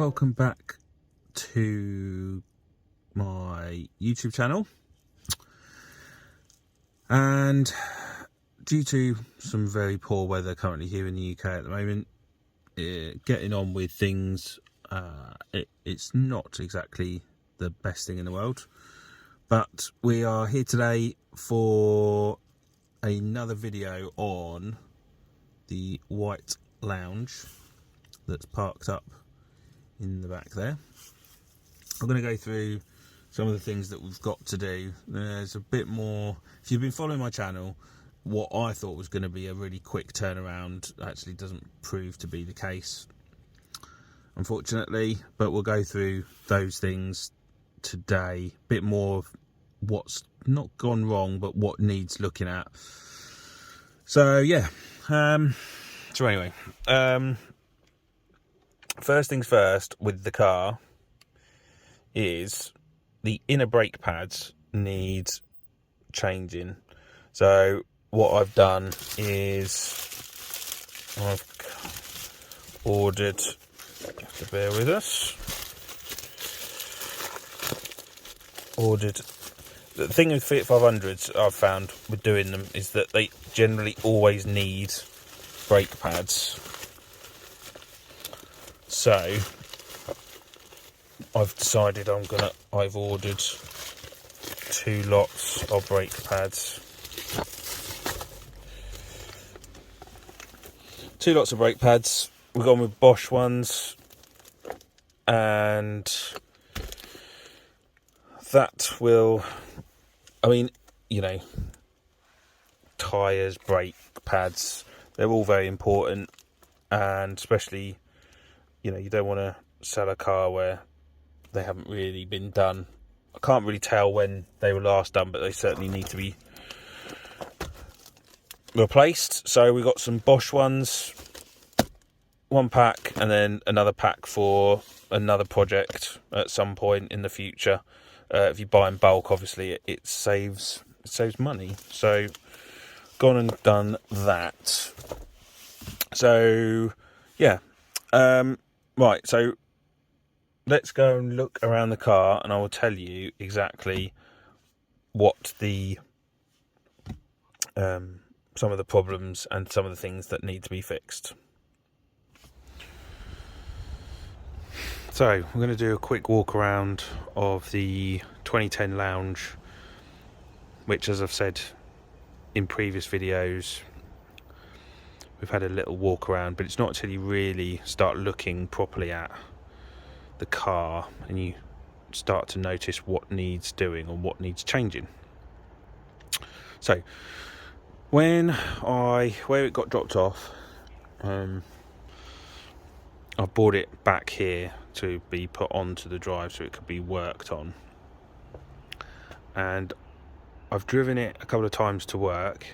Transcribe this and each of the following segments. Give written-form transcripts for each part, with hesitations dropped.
welcome back to my YouTube channel. And due to some very poor weather currently here in the UK at the moment, getting on with things, it's not exactly the best thing in the world. But we are here today for another video on the white lounge that's parked up in the back there. I'm going to go through some of the things that we've got to do. There's a bit more. If you've been following my channel, what I thought was going to be a really quick turnaround actually doesn't prove to be the case, unfortunately. But we'll go through those things today. A bit more of what's not gone wrong, but what needs looking at. So yeah. So anyway, first things first with the car is the inner brake pads need changing. So what I've done is I've ordered, you have to bear with us, the thing with Fiat 500s I've found with doing them is that they generally always need brake pads. So I've decided I've ordered 2 lots of brake pads. 2 lots of brake pads. We've gone with Bosch ones, and that will, I mean, you know, tyres, brake pads, they're all very important, and especially, you know, you don't want to sell a car where they haven't really been done. I can't really tell when they were last done, but they certainly need to be replaced. So we got some Bosch ones, 1 pack, and then another pack for another project at some point in the future. If you buy in bulk, obviously it saves money. So gone and done that. So yeah, right. So let's go and look around the car, and I will tell you exactly what the some of the problems and some of the things that need to be fixed. So I'm going to do a quick walk around of the 2010 Lounge, which, as I've said in previous videos, we've had a little walk around, but it's not until you really start looking properly at the car and you start to notice what needs doing or what needs changing. So where it got dropped off, I brought it back here to be put onto the drive so it could be worked on, and I've driven it a couple of times to work.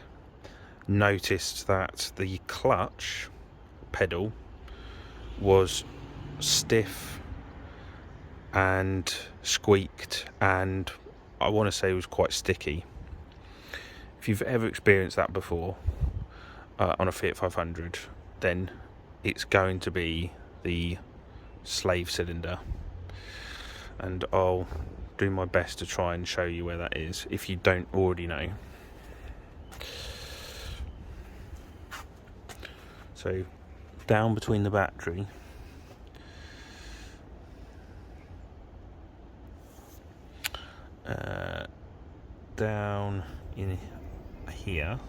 Noticed that the clutch pedal was stiff and squeaked, and I want to say it was quite sticky. If you've ever experienced that before on a Fiat 500, then it's going to be the slave cylinder, and I'll do my best to try and show you where that is if you don't already know. So down between the battery, down in here,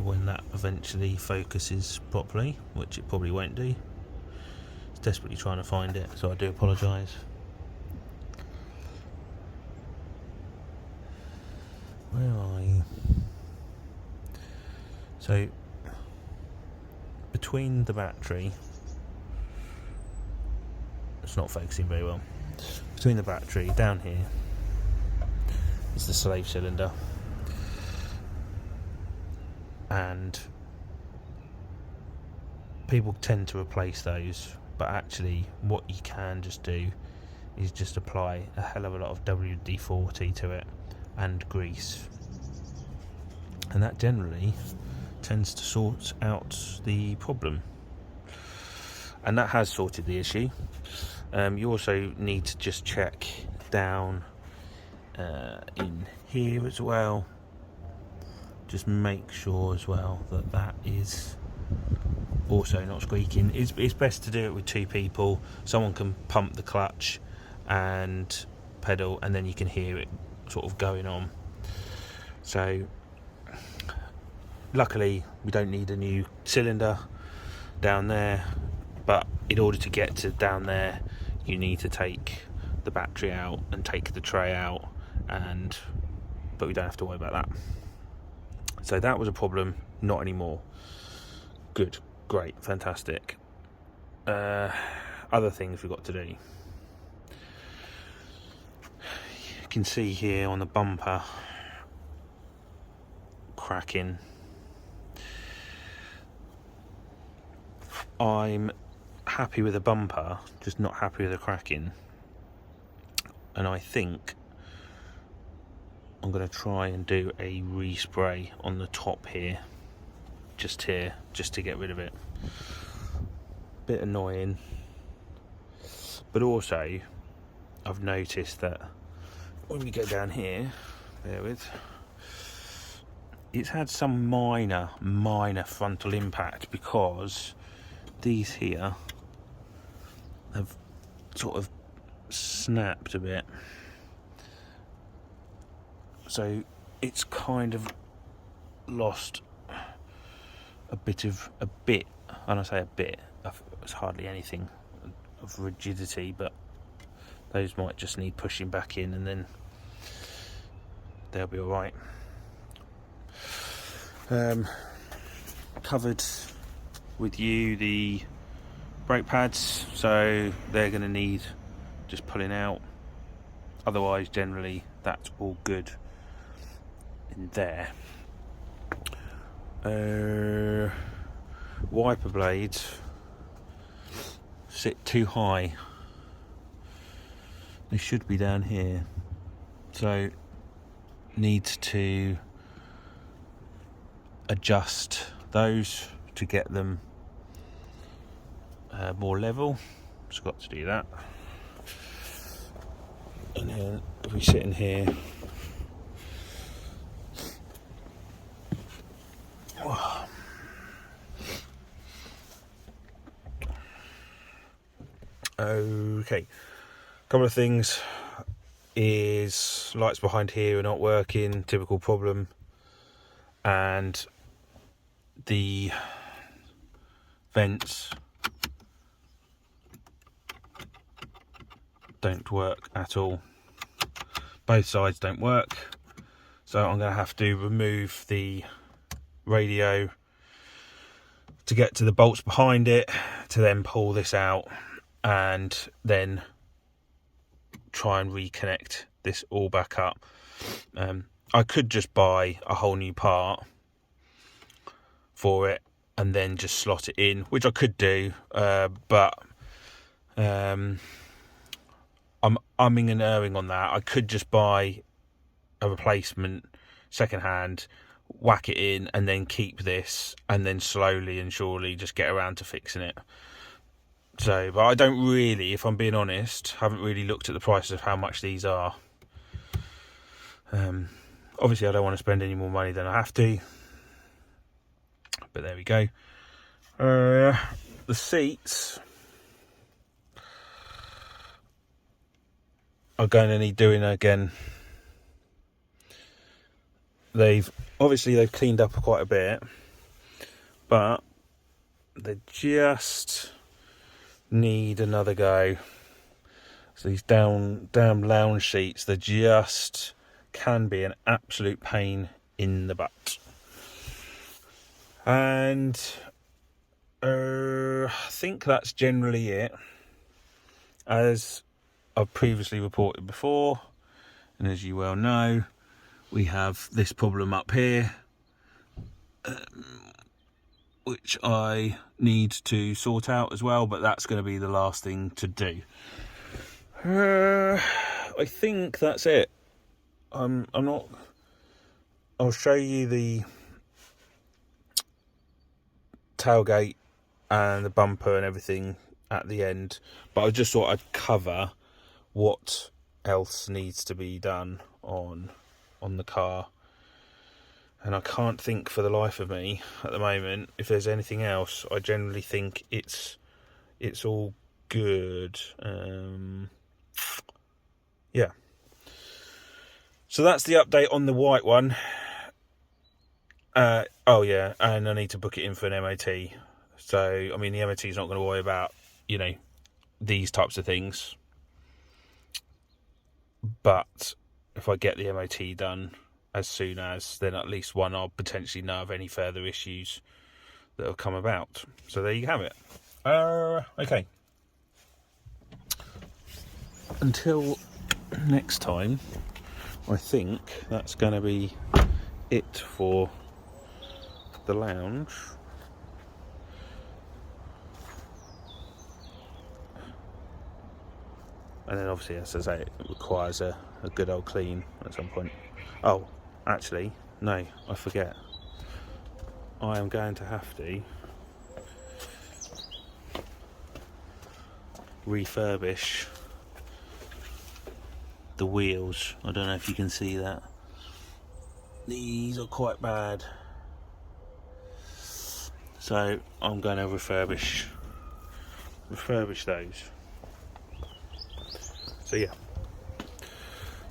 when that eventually focuses properly, which it probably won't do. It's desperately trying to find it, so I do apologise. Where are you? So between the battery, it's not focusing very well. Between the battery, down here, is the slave cylinder, and people tend to replace those, but actually what you can just do is just apply a hell of a lot of WD-40 to it and grease, and that generally tends to sort out the problem. and that has sorted the issue. You also need to just check down in here as well. Just make sure as well that that is also not squeaking. It's best to do it with two people. Someone can pump the clutch and pedal, and then you can hear it sort of going on. So luckily we don't need a new cylinder down there, but in order to get to down there you need to take the battery out and take the tray out, but we don't have to worry about that. So that was a problem, not anymore. Good, great, fantastic. Other things we've got to do. You can see here on the bumper cracking. I'm happy with the bumper, just not happy with the cracking. And I think I'm going to try and do a respray on the top here, just to get rid of it. Bit annoying, but also I've noticed that when we go down here, bear with, it's had some minor frontal impact, because these here have sort of snapped a bit, so it's kind of lost a bit, and I say a bit, it's hardly anything of rigidity, but those might just need pushing back in and then they'll be alright. Covered with you the brake pads, so they're going to need just pulling out. Otherwise, generally, that's all good in there. Wiper blades sit too high. They should be down here, so needs to adjust those to get them more level. Just got to do that. And then if we sit in here, okay, couple of things is lights behind here are not working, typical problem, and the vents don't work at all. Both sides don't work, so I'm going to have to remove the radio to get to the bolts behind it, to then pull this out and then try and reconnect this all back up. I could just buy a whole new part for it and then just slot it in, which I could do, but I'm umming and erring on that. I could just buy a replacement second hand, whack it in, and then keep this, and then slowly and surely just get around to fixing it. So, but I don't really, if I'm being honest, haven't really looked at the prices of how much these are. Obviously I don't want to spend any more money than I have to, but there we go. The seats are going to need doing again. They've cleaned up quite a bit, but they just need another go. So these damn lounge seats, they just can be an absolute pain in the butt. And I think that's generally it. As I've previously reported before, and as you well know, we have this problem up here, which I need to sort out as well, but that's going to be the last thing to do. I think that's it. I'll show you the tailgate and the bumper and everything at the end, but I just thought I'd cover what else needs to be done on the car, and I can't think for the life of me at the moment if there's anything else. I generally think it's all good. Yeah, so that's the update on the white one. Oh yeah, and I need to book it in for an MOT. So I mean, the MOT is not going to worry about, you know, these types of things, but if I get the MOT done as soon as, then at least one, I'll potentially know of any further issues that have come about. So there you have it. Okay, until next time, I think that's going to be it for the lounge. And then obviously, as I say, it requires a good old clean at some point. Oh, actually, no, I forget. I am going to have to refurbish the wheels. I don't know if you can see that. These are quite bad. So I'm going to refurbish those. So yeah,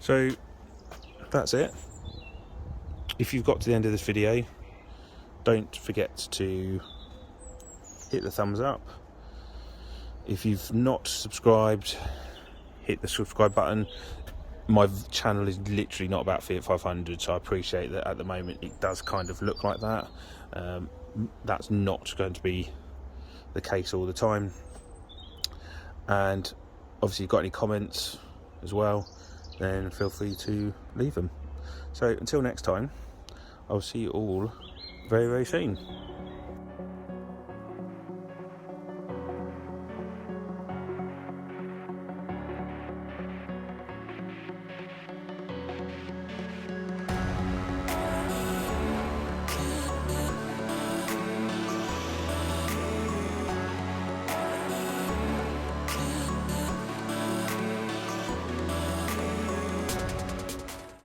so that's it. If you've got to the end of this video, don't forget to hit the thumbs up. If you've not subscribed, hit the subscribe button. My channel is literally not about Fiat 500, so I appreciate that at the moment it does kind of look like that. That's not going to be the case all the time. And obviously, you've got any comments as well, then feel free to leave them. So until next time, I'll see you all very, very soon.